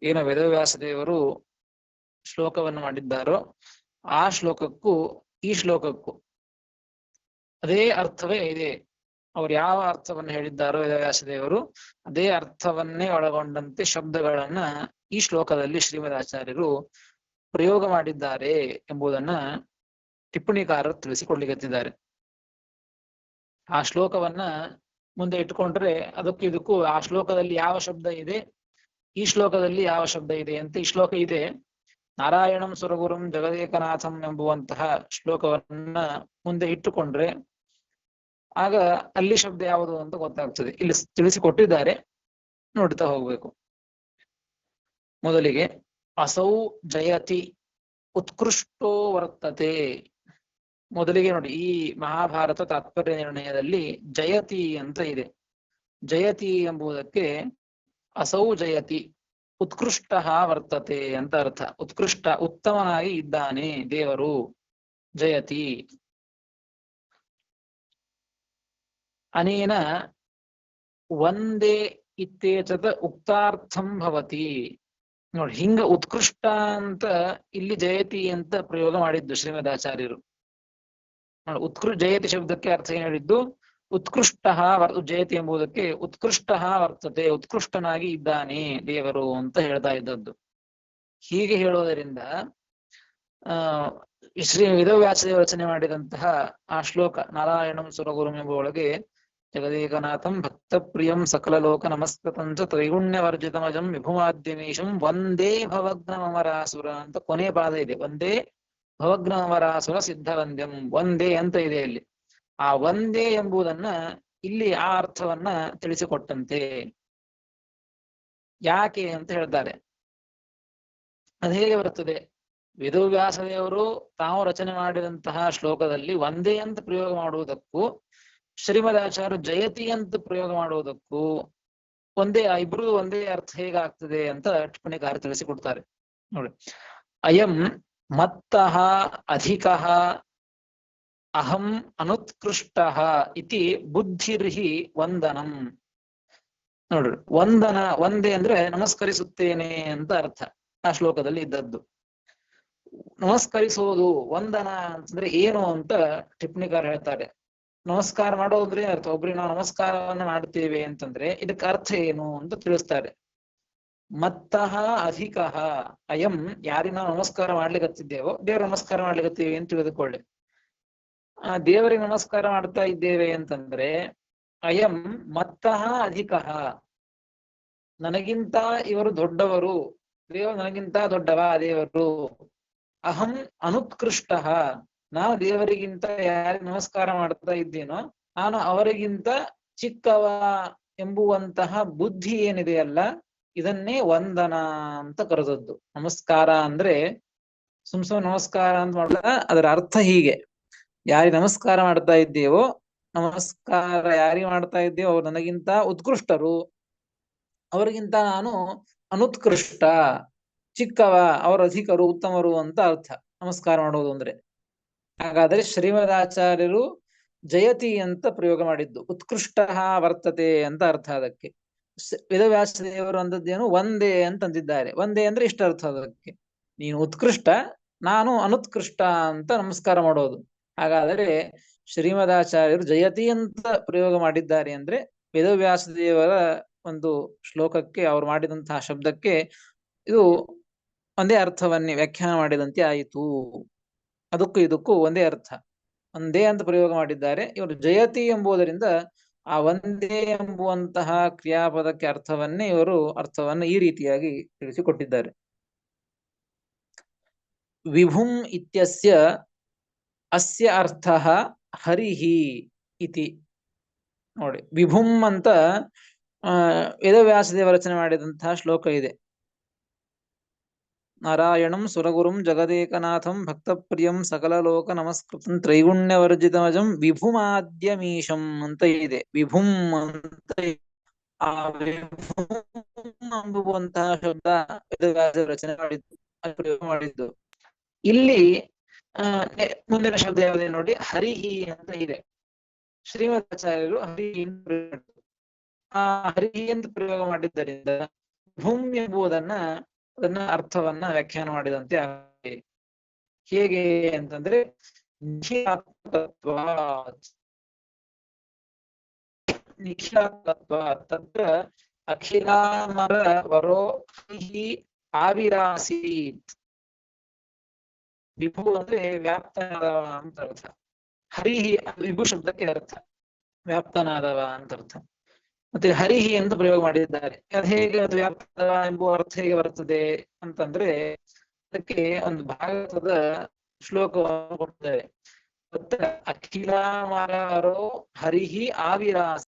ಏನು ವೇದವ್ಯಾಸ ದೇವರು ಶ್ಲೋಕವನ್ನು ಮಾಡಿದ್ದಾರೋ ಆ ಶ್ಲೋಕಕ್ಕೂ ಈ ಶ್ಲೋಕಕ್ಕೂ ಅದೇ ಅರ್ಥವೇ ಇದೆ. ಅವ್ರು ಯಾವ ಅರ್ಥವನ್ನು ಹೇಳಿದ್ದಾರೋ ವೇದವ್ಯಾಸ ದೇವರು ಅದೇ ಅರ್ಥವನ್ನೇ ಒಳಗೊಂಡಂತೆ ಶಬ್ದಗಳನ್ನ ಈ ಶ್ಲೋಕದಲ್ಲಿ ಶ್ರೀಮದಾಚಾರ್ಯರು ಪ್ರಯೋಗ ಮಾಡಿದ್ದಾರೆ ಎಂಬುದನ್ನ ಟಿಪ್ಪಣಿಕಾರರು ತಿಳಿಸಿಕೊಡ್ಲಿಕ್ಕಿದ್ದಾರೆ. ಆ ಶ್ಲೋಕವನ್ನ ಮುಂದೆ ಇಟ್ಟುಕೊಂಡ್ರೆ ಅದಕ್ಕೂ ಇದಕ್ಕೂ ಆ ಶ್ಲೋಕದಲ್ಲಿ ಯಾವ ಶಬ್ದ ಇದೆ, ಈ ಶ್ಲೋಕದಲ್ಲಿ ಯಾವ ಶಬ್ದ ಇದೆ ಅಂತ ಈ ಶ್ಲೋಕ ಇದೆ, ನಾರಾಯಣಂ ಸುರಗುರುಂ ಜಗದೇಕನಾಥಂ ಎಂಬುವಂತಹ ಶ್ಲೋಕವನ್ನ ಮುಂದೆ ಇಟ್ಟುಕೊಂಡ್ರೆ ಆಗ ಅಲ್ಲಿ ಶಬ್ದ ಯಾವುದು ಅಂತ ಗೊತ್ತಾಗ್ತದೆ. ಇಲ್ಲಿ ತಿಳಿಸಿಕೊಟ್ಟಿದ್ದಾರೆ, ನೋಡ್ತಾ ಹೋಗ್ಬೇಕು. ಮೊದಲಿಗೆ ಅಸೌ ಜಯತಿ ಉತ್ಕೃಷ್ಟೋ ವರ್ತತೆ. ಮೊದಲಿಗೆ ನೋಡಿ, ಈ ಮಹಾಭಾರತ ತಾತ್ಪರ್ಯ ನಿರ್ಣಯದಲ್ಲಿ ಜಯತಿ ಅಂತ ಇದೆ. ಜಯತಿ ಎಂಬುದಕ್ಕೆ ಅಸೌ ಜಯತಿ ಉತ್ಕೃಷ್ಟ ವರ್ತತೆ ಅಂತ ಅರ್ಥ. ಉತ್ಕೃಷ್ಟ, ಉತ್ತಮನಾಗಿ ಇದ್ದಾನೆ ದೇವರು. ಜಯತಿ ಅನೇನ ಒಂದೇ ಇತ್ಯೇತದ ಉಕ್ತಾರ್ಥಂ ಭವತಿ. ನೋಡಿ, ಹಿಂಗ ಉತ್ಕೃಷ್ಟ ಅಂತ ಇಲ್ಲಿ ಜಯತಿ ಅಂತ ಪ್ರಯೋಗ ಮಾಡಿದ್ದು ಶ್ರೀಮದಾಚಾರ್ಯರು. ನೋಡಿ, ಜಯತಿ ಶಬ್ದಕ್ಕೆ ಅರ್ಥ ಏನ್ ಹೇಳಿದ್ದು? ಉತ್ಕೃಷ್ಟ ಜಯತಿ ಎಂಬುದಕ್ಕೆ ಉತ್ಕೃಷ್ಟ ವರ್ತತೆ, ಉತ್ಕೃಷ್ಟನಾಗಿ ಇದ್ದಾನೆ ದೇವರು ಅಂತ ಹೇಳ್ತಾ ಇದ್ದದ್ದು. ಹೀಗೆ ಹೇಳೋದರಿಂದ ಶ್ರೀ ವೇದವ್ಯಾಸದೇವ ರಚನೆ ಮಾಡಿದಂತಹ ಆ ಶ್ಲೋಕ ನಾರಾಯಣಂ ಸುರಗುರುಂ ಎಂಬ ಒಳಗೆ ಜಗದೇಕನಾಥಂ ಭಕ್ತ ಪ್ರಿಯಂ ಸಕಲ ಲೋಕ ನಮಸ್ಕೃತಂಚ ತ್ರೈಗುಣ್ಯವರ್ಜಿತಮಜಂ ವಿಭುಮಾದ್ಯಮೀಶಂ ವಂದೇ ಭವಗ್ನಮರಾಸುರ ಅಂತ ಕೊನೆ ಪಾದ ಇದೆ. ವಂದೇ ಭವಗ್ನಮರಾಸುರ ಸಿದ್ಧವಂದ್ಯಂ, ಒಂದೇ ಅಂತ ಇದೆ ಇಲ್ಲಿ. ಆ ಒಂದೇ ಎಂಬುದನ್ನ ಇಲ್ಲಿ ಆ ಅರ್ಥವನ್ನ ತಿಳಿಸಿಕೊಟ್ಟಂತೆ. ಯಾಕೆ ಅಂತ ಹೇಳ್ತಾರೆ. ಅದು ಹೇಗೆ ಬರುತ್ತದೆ? ವೇದವ್ಯಾಸದೇವರು ತಾವು ರಚನೆ ಮಾಡಿದಂತಹ ಶ್ಲೋಕದಲ್ಲಿ ಒಂದೇ ಅಂತ ಪ್ರಯೋಗ ಮಾಡುವುದಕ್ಕೂ ಶ್ರೀಮದಾಚಾರ್ಯರು ಜಯತಿ ಅಂತ ಪ್ರಯೋಗ ಮಾಡುವುದಕ್ಕೂ ಒಂದೇ, ಇಬ್ರು ಒಂದೇ ಅರ್ಥ ಹೇಗಾಗ್ತದೆ ಅಂತ ಟಿಪ್ಪಣಿಕಾರ ತಿಳಿಸಿಕೊಡ್ತಾರೆ. ನೋಡಿ, ಅಯಂ ಮತ್ತಃ ಅಧಿಕಃ ಅಹಂ ಅನುತ್ಕೃಷ್ಟ ಇತಿ ಬುದ್ಧಿರ್ಹಿ ವಂದನಂ. ನೋಡ್ರಿ, ವಂದನ, ಒಂದೇ ಅಂದ್ರೆ ನಮಸ್ಕರಿಸುತ್ತೇನೆ ಅಂತ ಅರ್ಥ ಆ ಶ್ಲೋಕದಲ್ಲಿ ಇದ್ದದ್ದು. ನಮಸ್ಕರಿಸೋದು, ವಂದನ ಅಂತಂದ್ರೆ ಏನು ಅಂತ ಟಿಪ್ಪಣಿಕಾರ ಹೇಳ್ತಾರೆ. ನಮಸ್ಕಾರ ಮಾಡೋದ್ರೆ ಅರ್ಥ, ಒಬ್ರಿಗೆ ನಾವು ನಮಸ್ಕಾರವನ್ನ ಮಾಡ್ತೇವೆ ಅಂತಂದ್ರೆ ಇದಕ್ಕೆ ಅರ್ಥ ಏನು ಅಂತ ತಿಳಿಸ್ತಾರೆ. ಮತ್ತಃ ಅಧಿಕಃ ಅಯಂ, ಯಾರಿಗೆ ನಾವು ನಮಸ್ಕಾರ ಮಾಡ್ಲಿಕ್ಕತ್ತಿದ್ದೇವೋ ದೇವ್ರ ನಮಸ್ಕಾರ ಮಾಡ್ಲಿಕ್ಕತ್ತೀವಿ ಅಂತ ತಿಳಿದುಕೊಳ್ಳಿ. ಆ ದೇವರಿಗೆ ನಮಸ್ಕಾರ ಮಾಡ್ತಾ ಇದ್ದೇವೆ ಅಂತಂದ್ರೆ ಅಯಂ ಮತ್ತಃ ಅಧಿಕಃ, ನನಗಿಂತ ಇವರು ದೊಡ್ಡವರು, ದೇವರು ನನಗಿಂತ ದೊಡ್ಡವ ದೇವರು. ಅಹಂ ಅನುತ್ಕೃಷ್ಟ, ನಾನು ದೇವರಿಗಿಂತ ಯಾರಿಗೆ ನಮಸ್ಕಾರ ಮಾಡ್ತಾ ಇದ್ದೇನೋ ನಾನು ಅವರಿಗಿಂತ ಚಿಕ್ಕವ ಎಂಬುವಂತಹ ಬುದ್ಧಿ ಏನಿದೆಯಲ್ಲ, ಇದನ್ನೇ ವಂದನ ಅಂತ ಕರೆದದ್ದು. ನಮಸ್ಕಾರ ಅಂದ್ರೆ ಸುಮ್ಸುಮ್ ನಮಸ್ಕಾರ ಅಂತ ಮಾಡಿದ ಅದರ ಅರ್ಥ ಹೀಗೆ: ಯಾರಿಗೆ ನಮಸ್ಕಾರ ಮಾಡ್ತಾ ಇದ್ದೇವೋ, ನಮಸ್ಕಾರ ಯಾರಿಗೆ ಮಾಡ್ತಾ ಇದ್ದೇವೋ ಅವ್ರು ನನಗಿಂತ ಉತ್ಕೃಷ್ಟರು, ಅವರಿಗಿಂತ ನಾನು ಅನುತ್ಕೃಷ್ಟ, ಚಿಕ್ಕವ, ಅವರ ಅಧಿಕರು, ಉತ್ತಮರು ಅಂತ ಅರ್ಥ ನಮಸ್ಕಾರ ಮಾಡೋದು ಅಂದ್ರೆ. ಹಾಗಾದ್ರೆ ಶ್ರೀಮದಾಚಾರ್ಯರು ಜಯತಿ ಅಂತ ಪ್ರಯೋಗ ಮಾಡಿದ್ದು, ಉತ್ಕೃಷ್ಟ ವರ್ತತೆ ಅಂತ ಅರ್ಥ. ಅದಕ್ಕೆ ವೇದವ್ಯಾಸದೇವರು ಅಂದದ್ದೇನು? ಒಂದೇ ಅಂತ ಅಂದಿದ್ದಾರೆ. ಒಂದೇ ಅಂದ್ರೆ ಇಷ್ಟ ಅರ್ಥ ಅದಕ್ಕೆ: ನೀನು ಉತ್ಕೃಷ್ಟ, ನಾನು ಅನುತ್ಕೃಷ್ಟ ಅಂತ ನಮಸ್ಕಾರ ಮಾಡೋದು. ಹಾಗಾದರೆ ಶ್ರೀಮದಾಚಾರ್ಯರು ಜಯತಿ ಅಂತ ಪ್ರಯೋಗ ಮಾಡಿದ್ದಾರೆ ಅಂದ್ರೆ ವೇದವ್ಯಾಸದೇವರ ಒಂದು ಶ್ಲೋಕಕ್ಕೆ, ಅವ್ರು ಮಾಡಿದಂತಹ ಶಬ್ದಕ್ಕೆ ಇದು ಒಂದೇ ಅರ್ಥವನ್ನೇ ವ್ಯಾಖ್ಯಾನ ಮಾಡಿದಂತೆ ಆಯಿತು. ಅದಕ್ಕೂ ಇದಕ್ಕೂ ಒಂದೇ ಅರ್ಥ, ಒಂದೇ ಅಂತ ಪ್ರಯೋಗ ಮಾಡಿದ್ದಾರೆ. ಇವರು ಜಯತಿ ಎಂಬುದರಿಂದ ಆ ಒಂದೇ ಎಂಬುವಂತಹ ಕ್ರಿಯಾಪದಕ್ಕೆ ಅರ್ಥವನ್ನೇ ಇವರು ಅರ್ಥವನ್ನು ಈ ರೀತಿಯಾಗಿ ತಿಳಿಸಿಕೊಟ್ಟಿದ್ದಾರೆ. ವಿಭುಂ ಇತ್ಯಸ್ಯ ಅಸ್ಯ ಅರ್ಥಃ ಹರಿಹಿ ಇತಿ. ನೋಡಿ, ವಿಭುಂ ಅಂತ ವೇದವ್ಯಾಸದೇವ ರಚನೆ ಮಾಡಿದಂತಹ ಶ್ಲೋಕ ಇದೆ. ನಾರಾಯಣಂ ಸುರಗುರುಂ ಜಗದೇಕನಾಥಂ ಭಕ್ತಪ್ರಿಯಂ ಸಕಲ ಲೋಕ ನಮಸ್ಕೃತಂ ತ್ರೈಗುಣ್ಯವರ್ಜಿತಮಜಂ ವಿಭುಮಾದ್ಯಮೀಶಂ ಅಂತ ಇದೆ. ವಿಭುಂ ಅಂತ ಆ ವಿಭುಂ ಎಂಬುವಂತಹ ಶಬ್ದ ವೇದವ್ಯಾಸ ರಚನೆ ಮಾಡಿದ್ದು. ಇಲ್ಲಿ ಮುಂದಿನ ಶಬ್ದ ಯಾವುದೇ ನೋಡಿ, ಹರಿಹಿ ಅಂತ ಇದೆ. ಶ್ರೀಮದಾಚಾರ್ಯರು ಹರಿಹಿ ಆ ಹರಿಹಿ ಅಂತ ಪ್ರಯೋಗ ಮಾಡಿದ್ದರಿಂದ ಭೂಮ್ ಎಂಬುದನ್ನ ಅದನ್ನ ಅರ್ಥವನ್ನ ವ್ಯಾಖ್ಯಾನ ಮಾಡಿದಂತೆ ಆಗಿದೆ. ಹೇಗೆ ಅಂತಂದ್ರೆ ನಿಖಿಲಾತ್ವ ತತ್ರ ಅಖಿಲಾಮರ ವರೋ ಹರಿಹಿ ಆವಿರಾಸೀತ್. ವಿಭು ಅಂದ್ರೆ ವ್ಯಾಪ್ತನಾದವ ಅಂತ ಅರ್ಥ. ಹರಿಹಿ ವಿಭು ಶಬ್ದಕ್ಕೆ ಅರ್ಥ ವ್ಯಾಪ್ತನಾದವ ಅಂತ ಅರ್ಥ. ಮತ್ತೆ ಹರಿಹಿ ಎಂದು ಪ್ರಯೋಗ ಮಾಡಿದ್ದಾರೆ. ಅದು ಹೇಗೆ, ಅದು ವ್ಯಾಪ್ತನಾದವ ಎಂಬುವ ಅರ್ಥ ಹೇಗೆ ಬರ್ತದೆ ಅಂತಂದ್ರೆ ಅದಕ್ಕೆ ಒಂದು ಭಾಗವತದ ಶ್ಲೋಕವನ್ನು ಕೊಡ್ತಾರೆ. ತತ್ರ ಅಖಿಲಾಮರೋ ಹರಿಹಿ ಆವಿರಾಸ.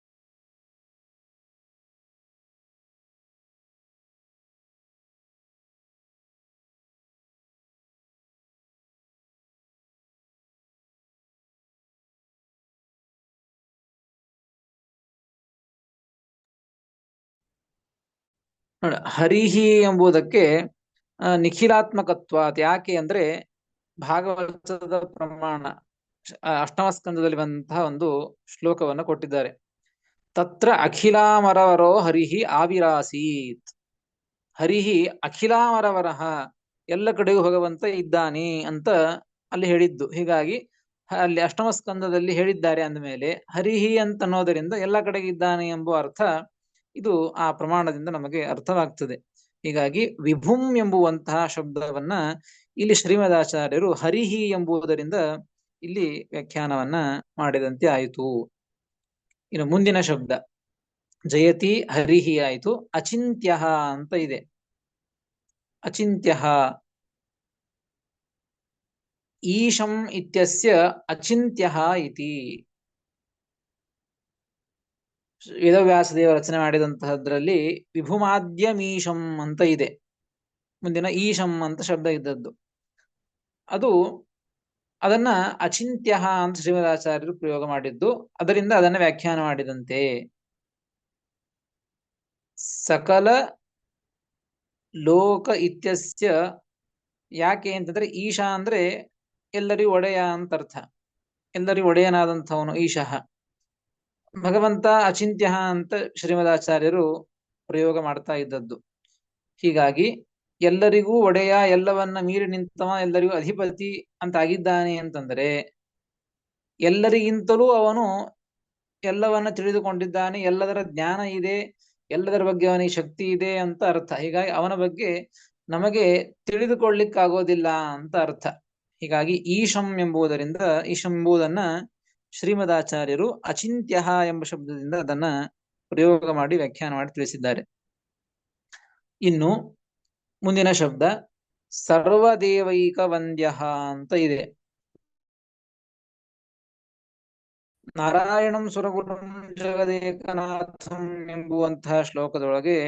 ನೋಡ, ಹರಿಹಿ ಎಂಬುದಕ್ಕೆ ನಿಖಿಲಾತ್ಮಕತ್ವ. ಯಾಕೆ ಅಂದ್ರೆ ಭಾಗವತದ ಪ್ರಮಾಣ ಅಷ್ಟಮ ಸ್ಕಂದದಲ್ಲಿ ಬಂದಂತಹ ಒಂದು ಶ್ಲೋಕವನ್ನು ಕೊಟ್ಟಿದ್ದಾರೆ. ತತ್ರ ಅಖಿಲಾಮರವರೋ ಹರಿಹಿ ಆವಿರಾಸೀತ್. ಹರಿಹಿ ಅಖಿಲಾಮರವರಹ, ಎಲ್ಲ ಕಡೆಗೂ ಭಗವಂತ ಇದ್ದಾನೆ ಅಂತ ಅಲ್ಲಿ ಹೇಳಿದ್ದು. ಹೀಗಾಗಿ ಅಲ್ಲಿ ಅಷ್ಟಮ ಸ್ಕಂದದಲ್ಲಿ ಹೇಳಿದ್ದಾರೆ ಅಂದಮೇಲೆ ಹರಿಹಿ ಅಂತ ಅನ್ನೋದರಿಂದ ಎಲ್ಲ ಕಡೆಗೆ ಇದ್ದಾನೆ ಎಂಬ ಅರ್ಥ ಇದು ಆ ಪ್ರಮಾಣದಿಂದ ನಮಗೆ ಅರ್ಥವಾಗ್ತದೆ. ಹೀಗಾಗಿ ವಿಭುಂ ಎಂಬುವಂತಹ ಶಬ್ದವನ್ನ ಇಲ್ಲಿ ಶ್ರೀಮದಾಚಾರ್ಯರು ಹರಿಹಿ ಎಂಬುದರಿಂದ ಇಲ್ಲಿ ವ್ಯಾಖ್ಯಾನವನ್ನ ಮಾಡಿದಂತೆ ಆಯಿತು. ಇನ್ನು ಮುಂದಿನ ಶಬ್ದ ಜಯತಿ ಹರಿಹಿ ಆಯಿತು. ಅಚಿಂತ್ಯ ಅಂತ ಇದೆ. ಅಚಿಂತ್ಯ ಈಶಂ ಇತ್ಯಸ್ಯ ಅಚಿಂತ್ಯ ಇತಿ. ವೇದವ್ಯಾಸದೇವ ರಚನೆ ಮಾಡಿದಂತಹದ್ರಲ್ಲಿ ವಿಭುಮಾದ್ಯಮೀಶಂ ಅಂತ ಇದೆ. ಮುಂದಿನ ಈಶಂ ಅಂತ ಶಬ್ದ ಇದ್ದದ್ದು ಅದನ್ನ ಅಚಿಂತ್ಯ ಅಂತ ಶ್ರೀಮದಾಚಾರ್ಯರು ಪ್ರಯೋಗ ಮಾಡಿದ್ದು. ಅದರಿಂದ ಅದನ್ನ ವ್ಯಾಖ್ಯಾನ ಮಾಡಿದಂತೆ. ಸಕಲ ಲೋಕ ಇತ್ಯಸ್ಯ, ಯಾಕೆ ಅಂತಂದ್ರೆ ಈಶಾ ಅಂದ್ರೆ ಎಲ್ಲರಿಗೂ ಒಡೆಯ ಅಂತ ಅರ್ಥ. ಎಲ್ಲರಿಗೂ ಒಡೆಯನಾದಂಥವನು ಈಶಃ. ಭಗವಂತ ಅಚಿಂತ್ಯ ಅಂತ ಶ್ರೀಮದಾಚಾರ್ಯರು ಪ್ರಯೋಗ ಮಾಡ್ತಾ ಇದ್ದದ್ದು. ಹೀಗಾಗಿ ಎಲ್ಲರಿಗೂ ಒಡೆಯ, ಎಲ್ಲವನ್ನ ಮೀರಿ ನಿಂತವ, ಎಲ್ಲರಿಗೂ ಅಧಿಪತಿ ಅಂತ ಆಗಿದ್ದಾನೆ ಅಂತಂದ್ರೆ ಎಲ್ಲರಿಗಿಂತಲೂ ಅವನು ಎಲ್ಲವನ್ನ ತಿಳಿದುಕೊಂಡಿದ್ದಾನೆ, ಎಲ್ಲದರ ಜ್ಞಾನ ಇದೆ, ಎಲ್ಲದರ ಬಗ್ಗೆ ಅವನಿಗೆ ಶಕ್ತಿ ಇದೆ ಅಂತ ಅರ್ಥ. ಹೀಗಾಗಿ ಅವನ ಬಗ್ಗೆ ನಮಗೆ ತಿಳಿದುಕೊಳ್ಳಿಕ್ಕಾಗೋದಿಲ್ಲ ಅಂತ ಅರ್ಥ. ಹೀಗಾಗಿ ಈಶಂ ಎಂಬುದರಿಂದ, ಈಶಂ ಎಂಬುದನ್ನ ಶ್ರೀಮದಾಚಾರ್ಯರು ಅಚಿಂತ್ಯ ಎಂಬ ಶಬ್ದದಿಂದ ಅದನ್ನ ಪ್ರಯೋಗ ಮಾಡಿ ವ್ಯಾಖ್ಯಾನ ಮಾಡಿ ತಿಳಿಸಿದ್ದಾರೆ. ಇನ್ನು ಮುಂದಿನ ಶಬ್ದ ಸರ್ವದೇವೈಕ ವಂದ್ಯ ಅಂತ ಇದೆ. ನಾರಾಯಣಂ ಸುರಗುರುಂ ಜಗದೇಕನಾಥಂ ಎಂಬುವಂತಹ ಶ್ಲೋಕದೊಳಗೆ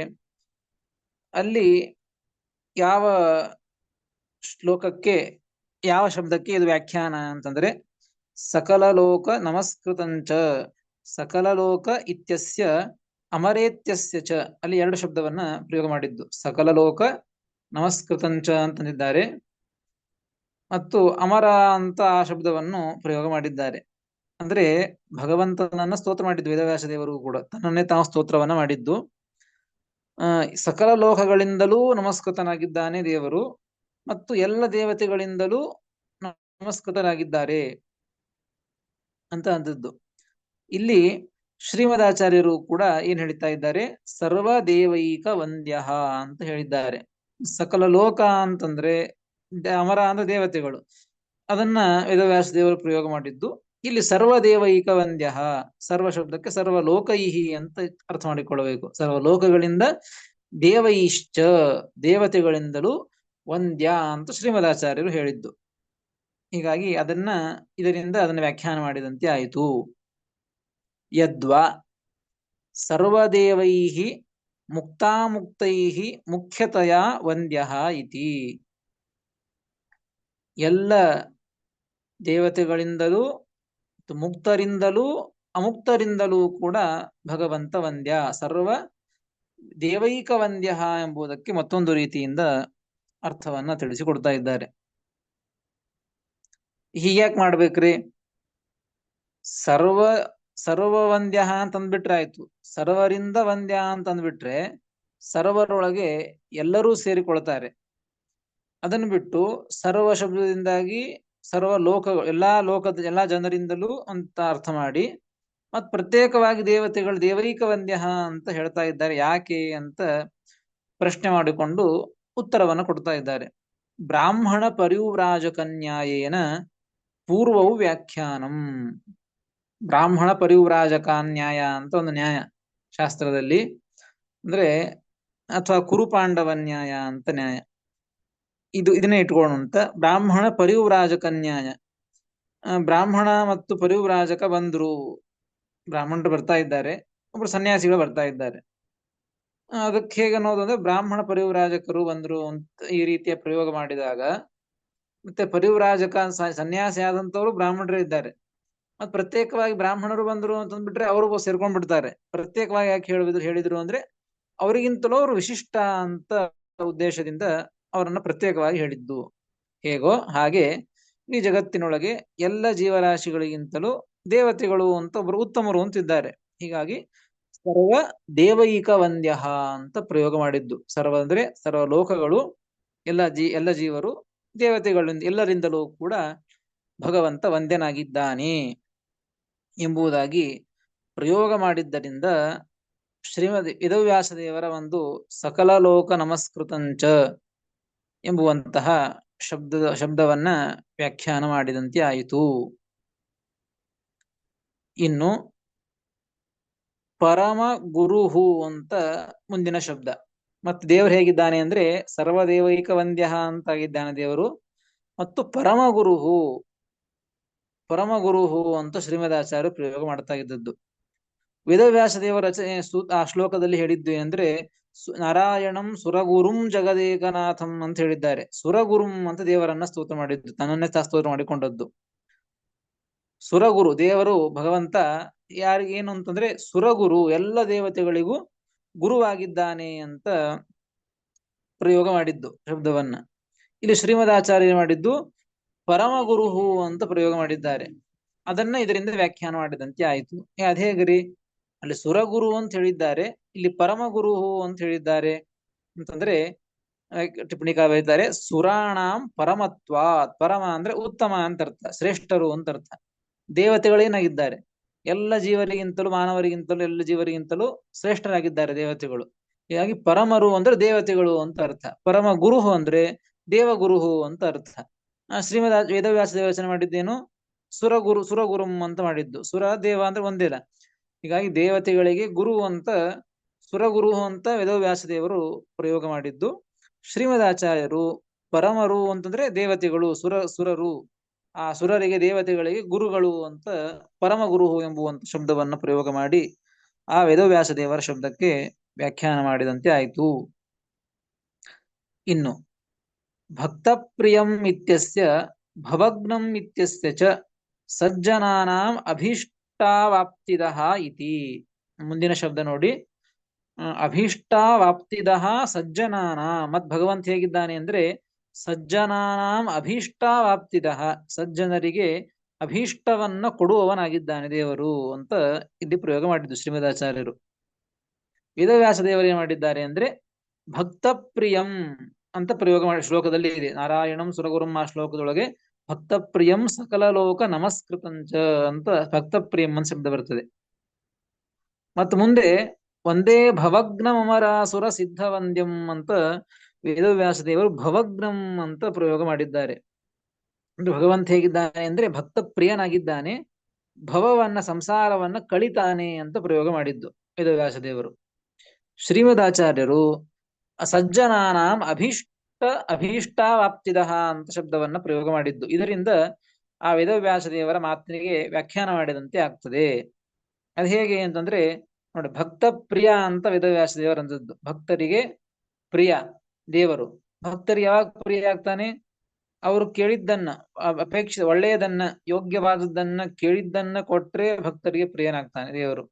ಅಲ್ಲಿ ಯಾವ ಶ್ಲೋಕಕ್ಕೆ, ಯಾವ ಶಬ್ದಕ್ಕೆ ಇದು ವ್ಯಾಖ್ಯಾನ ಅಂತಂದ್ರೆ ಸಕಲ ಲೋಕ ನಮಸ್ಕೃತಂಚ, ಸಕಲ ಲೋಕ ಇತ್ಯಸ್ಯ ಅಮರೇತ್ಯಸ್ಯ ಚ, ಅಲ್ಲಿ ಎರಡು ಶಬ್ದವನ್ನ ಪ್ರಯೋಗ ಮಾಡಿದ್ದು. ಸಕಲ ಲೋಕ ನಮಸ್ಕೃತಂಚ ಅಂತಂದಿದ್ದಾರೆ ಮತ್ತು ಅಮರ ಅಂತ ಆ ಶಬ್ದವನ್ನು ಪ್ರಯೋಗ ಮಾಡಿದ್ದಾರೆ. ಅಂದ್ರೆ ಭಗವಂತನನ್ನ ಸ್ತೋತ್ರ ಮಾಡಿದ್ದು ವೇದವ್ಯಾಸ ದೇವರು ಕೂಡ ತನ್ನನ್ನೇ ತಾವು ಸ್ತೋತ್ರವನ್ನ ಮಾಡಿದ್ದು. ಸಕಲ ಲೋಕಗಳಿಂದಲೂ ನಮಸ್ಕೃತನಾಗಿದ್ದಾನೆ ದೇವರು ಮತ್ತು ಎಲ್ಲ ದೇವತೆಗಳಿಂದಲೂ ನಮಸ್ಕೃತರಾಗಿದ್ದಾರೆ ಅಂತ ಅಂದದ್ದು. ಇಲ್ಲಿ ಶ್ರೀಮದಾಚಾರ್ಯರು ಕೂಡ ಏನ್ ಹೇಳ್ತಾ ಇದ್ದಾರೆ, ಸರ್ವ ದೇವೈಕ ವಂದ್ಯ ಅಂತ ಹೇಳಿದ್ದಾರೆ. ಸಕಲ ಲೋಕ ಅಂತಂದ್ರೆ ಅಮರ ಅಂದ್ರೆ ದೇವತೆಗಳು, ಅದನ್ನ ವೇದವ್ಯಾಸ ದೇವರು ಪ್ರಯೋಗ ಮಾಡಿದ್ದು. ಇಲ್ಲಿ ಸರ್ವ ದೇವೈಕ ವಂದ್ಯ, ಸರ್ವ ಶಬ್ದಕ್ಕೆ ಸರ್ವ ಲೋಕೈಹಿ ಅಂತ ಅರ್ಥ ಮಾಡಿಕೊಳ್ಳಬೇಕು. ಸರ್ವ ಲೋಕಗಳಿಂದ ದೇವೈಶ್ಚ, ದೇವತೆಗಳಿಂದಲೂ ವಂದ್ಯ ಅಂತ ಶ್ರೀಮದಾಚಾರ್ಯರು ಹೇಳಿದ್ದು. ಹೀಗಾಗಿ ಇದರಿಂದ ಅದನ್ನು ವ್ಯಾಖ್ಯಾನ ಮಾಡಿದಂತೆ ಆಯಿತು. ಯದ್ವಾ ಸರ್ವದೇವೈಹಿ ಮುಕ್ತಾಮುಕ್ತೈಹಿ ಮುಖ್ಯತಯ ವಂದ್ಯ ಇತಿ. ಎಲ್ಲ ದೇವತೆಗಳಿಂದಲೂ ಮುಕ್ತರಿಂದಲೂ ಅಮುಕ್ತರಿಂದಲೂ ಕೂಡ ಭಗವಂತ ವಂದ್ಯ, ಸರ್ವ ದೇವೈಕ ವಂದ್ಯ ಎಂಬುದಕ್ಕೆ ಮತ್ತೊಂದು ರೀತಿಯಿಂದ ಅರ್ಥವನ್ನ ತಿಳಿಸಿಕೊಡ್ತಾ ಇದ್ದಾರೆ. ಹೀಗ್ಯಾಕ್ ಮಾಡ್ಬೇಕ್ರಿ? ಸರ್ವ ವಂದ್ಯ ಅಂತಂದ್ಬಿಟ್ರೆ ಆಯ್ತು. ಸರ್ವರಿಂದ ವಂದ್ಯ ಅಂತಂದ್ಬಿಟ್ರೆ ಸರ್ವರೊಳಗೆ ಎಲ್ಲರೂ ಸೇರಿಕೊಳ್ತಾರೆ. ಅದನ್ನು ಬಿಟ್ಟು ಸರ್ವ ಶಬ್ದದಿಂದಾಗಿ ಸರ್ವ ಲೋಕಗಳು, ಎಲ್ಲಾ ಜನರಿಂದಲೂ ಅಂತ ಅರ್ಥ ಮಾಡಿ ಮತ್ ಪ್ರತ್ಯೇಕವಾಗಿ ದೇವತೆಗಳು ದೇವೈಕ ವಂದ್ಯ ಅಂತ ಹೇಳ್ತಾ ಇದ್ದಾರೆ. ಯಾಕೆ ಅಂತ ಪ್ರಶ್ನೆ ಮಾಡಿಕೊಂಡು ಉತ್ತರವನ್ನು ಕೊಡ್ತಾ ಇದ್ದಾರೆ. ಬ್ರಾಹ್ಮಣ ಪರಿವ್ರಾಜಕನ್ಯಾಯೇನ ಪೂರ್ವವು ವ್ಯಾಖ್ಯಾನಂ. ಬ್ರಾಹ್ಮಣ ಪರಿವ್ರಾಜಕಾನ್ಯಾಯ ಅಂತ ಒಂದು ನ್ಯಾಯ ಶಾಸ್ತ್ರದಲ್ಲಿ, ಅಂದ್ರೆ ಅಥವಾ ಕುರುಪಾಂಡವ ನ್ಯಾಯ ಅಂತ ನ್ಯಾಯ. ಇದನ್ನೇ ಇಟ್ಕೊಳ್ಳೋಣ ಅಂತ. ಬ್ರಾಹ್ಮಣ ಪರಿವ್ರಾಜಕ ನ್ಯಾಯ. ಬ್ರಾಹ್ಮಣ ಮತ್ತು ಪರಿವ್ರಾಜಕ ಬಂದ್ರು, ಬ್ರಾಹ್ಮಣರು ಬರ್ತಾ ಇದ್ದಾರೆ, ಒಬ್ರು ಸನ್ಯಾಸಿಗಳು ಬರ್ತಾ ಇದ್ದಾರೆ. ಅದಕ್ಕೆ ಹೇಗೆ ಅನ್ನೋದು ಅಂದ್ರೆ ಬ್ರಾಹ್ಮಣ ಪರಿವ್ರಾಜಕರು ಬಂದ್ರು ಅಂತ ಈ ರೀತಿಯ ಪ್ರಯೋಗ ಮಾಡಿದಾಗ, ಮತ್ತೆ ಪರಿವ್ರಾಜಕ ಸನ್ಯಾಸಿ ಆದಂತವ್ರು ಬ್ರಾಹ್ಮಣರೇ ಇದ್ದಾರೆ. ಮತ್ ಪ್ರತ್ಯೇಕವಾಗಿ ಬ್ರಾಹ್ಮಣರು ಬಂದ್ರು ಅಂತಂದ್ಬಿಟ್ರೆ ಅವರು ಸೇರ್ಕೊಂಡ್ಬಿಡ್ತಾರೆ. ಪ್ರತ್ಯೇಕವಾಗಿ ಯಾಕೆ ಹೇಳಿದ್ರು ಅಂದ್ರೆ ಅವರಿಗಿಂತಲೂ ಅವರು ವಿಶಿಷ್ಟ ಅಂತ ಉದ್ದೇಶದಿಂದ ಅವರನ್ನ ಪ್ರತ್ಯೇಕವಾಗಿ ಹೇಳಿದ್ದು. ಹೇಗೋ ಹಾಗೆ ಈ ಜಗತ್ತಿನೊಳಗೆ ಎಲ್ಲ ಜೀವರಾಶಿಗಳಿಗಿಂತಲೂ ದೇವತೆಗಳು ಅಂತ ಒಬ್ರು ಉತ್ತಮರು ಅಂತಿದ್ದಾರೆ. ಹೀಗಾಗಿ ಸರ್ವ ದೇವೈಕ ವಂದ್ಯ ಅಂತ ಪ್ರಯೋಗ ಮಾಡಿದ್ದು. ಸರ್ವ ಅಂದ್ರೆ ಸರ್ವ ಲೋಕಗಳು, ಎಲ್ಲ ಜೀವರು ದೇವತೆಗಳಿಂದ ಎಲ್ಲರಿಂದಲೂ ಕೂಡ ಭಗವಂತ ವಂದ್ಯನಾಗಿದ್ದಾನೆ ಎಂಬುದಾಗಿ ಪ್ರಯೋಗ ಮಾಡಿದ್ದರಿಂದ ಶ್ರೀಮದ್ ವೇದವ್ಯಾಸ ದೇವರ ಒಂದು ಸಕಲ ಲೋಕ ನಮಸ್ಕೃತಂಚ ಎಂಬುವಂತಹ ಶಬ್ದವನ್ನ ವ್ಯಾಖ್ಯಾನ ಮಾಡಿದಂತೆ ಆಯಿತು. ಇನ್ನು ಪರಮ ಗುರುಹು ಅಂತ ಮುಂದಿನ ಶಬ್ದ. ಮತ್ತೆ ದೇವರು ಹೇಗಿದ್ದಾನೆ ಅಂದ್ರೆ ಸರ್ವದೇವೈಕ ವಂದ್ಯ ಅಂತಾಗಿದ್ದಾನೆ ದೇವರು. ಮತ್ತು ಪರಮಗುರುಹು ಅಂತ ಶ್ರೀಮದಾಚಾರ್ಯರು ಪ್ರಯೋಗ ಮಾಡ್ತಾ ಇದ್ದದ್ದು. ವೇದವ್ಯಾಸ ದೇವರ ರಚನೆ ಆ ಶ್ಲೋಕದಲ್ಲಿ ಹೇಳಿದ್ದು ಏನಂದ್ರೆ ನಾರಾಯಣಂ ಸುರಗುರುಂ ಜಗದೇಕನಾಥಂ ಅಂತ ಹೇಳಿದ್ದಾರೆ. ಸುರಗುರುಂ ಅಂತ ದೇವರನ್ನ ಸ್ತೋತ್ರ ಮಾಡಿದ್ದು, ತನ್ನನ್ನೇ ಸ್ತೋತ್ರ ಮಾಡಿಕೊಂಡದ್ದು. ಸುರಗುರು ದೇವರು ಭಗವಂತ ಯಾರಿಗೇನು ಅಂತಂದ್ರೆ ಸುರಗುರು, ಎಲ್ಲ ದೇವತೆಗಳಿಗೂ ಗುರುವಾಗಿದ್ದಾನೆ ಅಂತ ಪ್ರಯೋಗ ಮಾಡಿದ್ದು ಶಬ್ದವನ್ನ. ಇಲ್ಲಿ ಶ್ರೀಮದಾಚಾರ್ಯ ಮಾಡಿದ್ದು ಪರಮಗುರುಹು ಅಂತ ಪ್ರಯೋಗ ಮಾಡಿದ್ದಾರೆ. ಅದನ್ನ ಇದರಿಂದ ವ್ಯಾಖ್ಯಾನ ಮಾಡಿದಂತೆ ಆಯ್ತು. ಅದ್ ಹೇಗ್ರಿ, ಅಲ್ಲಿ ಸುರಗುರು ಅಂತ ಹೇಳಿದ್ದಾರೆ, ಇಲ್ಲಿ ಪರಮಗುರುಹು ಅಂತ ಹೇಳಿದ್ದಾರೆ ಅಂತಂದ್ರೆ ಟಿಪ್ಪಣಿಕಾರ ಬರೀತಾರೆ ಸುರಾಣಾಂ ಪರಮತ್ವಾತ್. ಪರಮ ಅಂದ್ರೆ ಉತ್ತಮ ಅಂತ ಅರ್ಥ, ಶ್ರೇಷ್ಠರು ಅಂತ ಅರ್ಥ. ದೇವತೆಗಳೇನಾಗಿದ್ದಾರೆ, ಎಲ್ಲ ಜೀವರಿಗಿಂತಲೂ ಮಾನವರಿಗಿಂತಲೂ ಎಲ್ಲ ಜೀವರಿಗಿಂತಲೂ ಶ್ರೇಷ್ಠರಾಗಿದ್ದಾರೆ ದೇವತೆಗಳು. ಹೀಗಾಗಿ ಪರಮರು ಅಂದ್ರೆ ದೇವತೆಗಳು ಅಂತ ಅರ್ಥ, ಪರಮ ಗುರುಹು ಅಂದ್ರೆ ದೇವಗುರುಹು ಅಂತ ಅರ್ಥ. ಶ್ರೀಮದ್ ವೇದವ್ಯಾಸ ದೇವಚನೆ ಮಾಡಿದ್ದೇನು ಸುರಗುರುಂ ಅಂತ ಮಾಡಿದ್ದು. ಸುರ ದೇವ ಅಂದ್ರೆ ಒಂದೇಲ. ಹೀಗಾಗಿ ದೇವತೆಗಳಿಗೆ ಗುರು ಅಂತ ಸುರಗುರು ಅಂತ ವೇದವ್ಯಾಸ ದೇವರು ಪ್ರಯೋಗ ಮಾಡಿದ್ದು. ಶ್ರೀಮದಾಚಾರ್ಯರು ಪರಮರು ಅಂತಂದ್ರೆ ದೇವತೆಗಳು, ಸುರರು, ಆ ಸುರರಿಗೆ ದೇವತೆಗಳಿಗೆ ಗುರುಗಳು ಅಂತ ಪರಮ ಗುರು ಎಂಬುವಂತ ಶಬ್ದವನ್ನ ಪ್ರಯೋಗ ಮಾಡಿ ಆ ವೇದವ್ಯಾಸ ದೇವರ ಶಬ್ದಕ್ಕೆ ವ್ಯಾಖ್ಯಾನ ಮಾಡಿದಂತೆ ಆಯಿತು. ಇನ್ನು ಭಕ್ತಪ್ರಿಯಂ ಇತ್ಯಸ್ಯ ಭವಗ್ನಂ ಇತ್ಯಸ್ಯ ಚ ಸಜ್ಜನಾನಾಂ ಅಭೀಷ್ಟಾವಾಪ್ತಿದಃ ಇತಿ. ಮುಂದಿನ ಶಬ್ದ ನೋಡಿ, ಅಭೀಷ್ಟಾವಾಪ್ತಿದಃ ಸಜ್ಜನಾನಾಂ. ಮತ್ ಭಗವಂತ ಹೇಗಿದ್ದಾನೆ ಅಂದ್ರೆ ಸಜ್ಜನಾನಾಂ ಅಭೀಷ್ಟಾವಾಪ್ತಿದಃ, ಸಜ್ಜನರಿಗೆ ಅಭೀಷ್ಟವನ್ನ ಕೊಡುವವನಾಗಿದ್ದಾನೆ ದೇವರು ಅಂತ ಇಲ್ಲಿ ಪ್ರಯೋಗ ಮಾಡಿದ್ದು ಶ್ರೀಮದಾಚಾರ್ಯರು. ವೇದವ್ಯಾಸ ದೇವರು ಏನ್ ಮಾಡಿದ್ದಾರೆ ಅಂದ್ರೆ ಭಕ್ತ ಪ್ರಿಯಂ ಅಂತ ಪ್ರಯೋಗ ಮಾಡಿ ಶ್ಲೋಕದಲ್ಲಿ ಇದೆ. ನಾರಾಯಣಂ ಸುರಗುರುಂ ಆ ಶ್ಲೋಕದೊಳಗೆ ಭಕ್ತ ಪ್ರಿಯಂ ಸಕಲ ಲೋಕ ನಮಸ್ಕೃತಂಚ ಅಂತ ಭಕ್ತ ಪ್ರಿಯಂ ಅಂತ ಶಬ್ದ ಬರ್ತದೆ. ಮತ್ತು ಮುಂದೆ ಒಂದೇ ಭವಗ್ನಂ ಅಮರಾಸುರ ಸಿದ್ಧವಂದ್ಯಂ ಅಂತ ವೇದವ್ಯಾಸ ದೇವರು ಭವಗ್ನಂ ಅಂತ ಪ್ರಯೋಗ ಮಾಡಿದ್ದಾರೆ. ಭಗವಂತ ಹೇಗಿದ್ದಾನೆ ಅಂದ್ರೆ ಭಕ್ತ ಪ್ರಿಯನಾಗಿದ್ದಾನೆ, ಭವವನ್ನ ಸಂಸಾರವನ್ನ ಕಳಿತಾನೆ ಅಂತ ಪ್ರಯೋಗ ಮಾಡಿದ್ದು ವೇದವ್ಯಾಸ ದೇವರು. ಶ್ರೀಮದಾಚಾರ್ಯರು ಸಜ್ಜನಾನಾಂ ಅಭೀಷ್ಟಾವಾಪ್ತಿದಃ ಅಂತ ಶಬ್ದವನ್ನ ಪ್ರಯೋಗ ಮಾಡಿದ್ದು. ಇದರಿಂದ ಆ ವೇದವ್ಯಾಸ ದೇವರ ಮಾತಿಗೆ ವ್ಯಾಖ್ಯಾನ ಮಾಡಿದಂತೆ ಆಗ್ತದೆ. ಅದು ಹೇಗೆ ಅಂತಂದ್ರೆ ನೋಡಿ, ಭಕ್ತ ಪ್ರಿಯ ಅಂತ ವೇದವ್ಯಾಸ ದೇವರು ಅಂದದ್ದು. ಭಕ್ತರಿಗೆ ಪ್ರಿಯ ದೇವರು. ಭಕ್ತರಿಗೆ ಯಾವಾಗ ಪ್ರಿಯ ಆಗ್ತಾನೆ? ಅವರು ಕೇಳಿದ್ದನ್ನ, ಅಪೇಕ್ಷೆ ಒಳ್ಳೆಯದನ್ನ, ಯೋಗ್ಯವಾದದ್ದನ್ನ ಕೇಳಿದ್ದನ್ನ ಕೊಟ್ರೆ ಭಕ್ತರಿಗೆ ಪ್ರಿಯನಾಗ್ತಾನೆ ದೇವರು.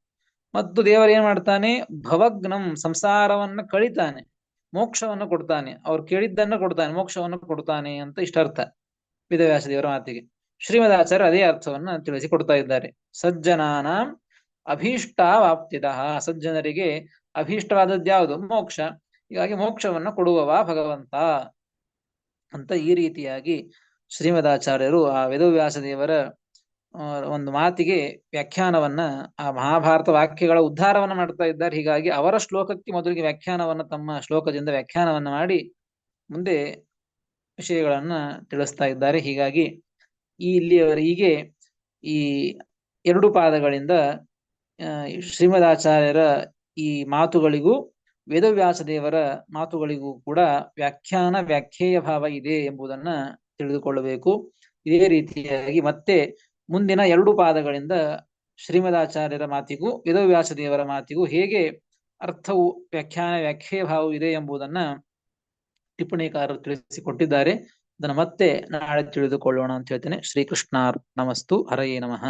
ಮತ್ತು ದೇವರು ಏನ್ ಮಾಡ್ತಾನೆ? ಭವಗ್ನಂ ಸಂಸಾರವನ್ನ ಕಳಿತಾನೆ, ಮೋಕ್ಷವನ್ನ ಕೊಡ್ತಾನೆ. ಅವ್ರು ಕೇಳಿದ್ದನ್ನ ಕೊಡ್ತಾನೆ, ಮೋಕ್ಷವನ್ನ ಕೊಡ್ತಾನೆ ಅಂತ ಇಷ್ಟರ್ಥ ವೇದವ್ಯಾಸ ದೇವರ ಮಾತಿಗೆ. ಶ್ರೀಮದಾಚಾರ್ಯ ಅದೇ ಅರ್ಥವನ್ನ ತಿಳಿಸಿ ಕೊಡ್ತಾ ಇದ್ದಾರೆ. ಸಜ್ಜನಾನಾಂ ಅಭೀಷ್ಟಾವಾಪ್ತಿದಃ, ಸಜ್ಜನರಿಗೆ ಅಭೀಷ್ಟವಾದದ್ದು ಯಾವುದು? ಮೋಕ್ಷ. ಹೀಗಾಗಿ ಮೋಕ್ಷವನ್ನ ಕೊಡುವವ ಭಗವಂತ ಅಂತ ಈ ರೀತಿಯಾಗಿ ಶ್ರೀಮದಾಚಾರ್ಯರು ಆ ವೇದವ್ಯಾಸ ದೇವರ ಒಂದು ಮಾತಿಗೆ ವ್ಯಾಖ್ಯಾನವನ್ನ, ಆ ಮಹಾಭಾರತ ವಾಕ್ಯಗಳ ಉದ್ಧಾರವನ್ನ ಮಾಡ್ತಾ ಇದ್ದಾರೆ. ಹೀಗಾಗಿ ಅವರ ಶ್ಲೋಕಕ್ಕೆ ಮೊದಲಿಗೆ ವ್ಯಾಖ್ಯಾನವನ್ನ ತಮ್ಮ ಶ್ಲೋಕದಿಂದ ವ್ಯಾಖ್ಯಾನವನ್ನ ಮಾಡಿ ಮುಂದೆ ವಿಷಯಗಳನ್ನ ತಿಳಿಸ್ತಾ ಇದ್ದಾರೆ. ಹೀಗಾಗಿ ಇಲ್ಲಿಯವರೆಗೆ ಈ 2 ಪಾದಗಳಿಂದ ಶ್ರೀಮದಾಚಾರ್ಯರ ಈ ಮಾತುಗಳಿಗೂ ವೇದವ್ಯಾಸ ದೇವರ ಮಾತುಗಳಿಗೂ ಕೂಡ ವ್ಯಾಖ್ಯಾನ ವ್ಯಾಖ್ಯೇಯ ಭಾವ ಇದೆ ಎಂಬುದನ್ನ ತಿಳಿದುಕೊಳ್ಳಬೇಕು. ಇದೇ ರೀತಿಯಾಗಿ ಮತ್ತೆ ಮುಂದಿನ 2 ಪಾದಗಳಿಂದ ಶ್ರೀಮದಾಚಾರ್ಯರ ಮಾತಿಗೂ ವೇದವ್ಯಾಸ ದೇವರ ಮಾತಿಗೂ ಹೇಗೆ ಅರ್ಥವು ವ್ಯಾಖ್ಯಾನ ವ್ಯಾಖ್ಯೇಯ ಭಾವವು ಇದೆ ಎಂಬುದನ್ನ ಟಿಪ್ಪಣಿಕಾರರು ತಿಳಿಸಿಕೊಟ್ಟಿದ್ದಾರೆ. ಅದನ್ನು ಮತ್ತೆ ನಾಳೆ ತಿಳಿದುಕೊಳ್ಳೋಣ ಅಂತ ಹೇಳ್ತೇನೆ. ಶ್ರೀಕೃಷ್ಣಾರ್ಪಣಮಸ್ತು. ಹರಯೇ ನಮಃ.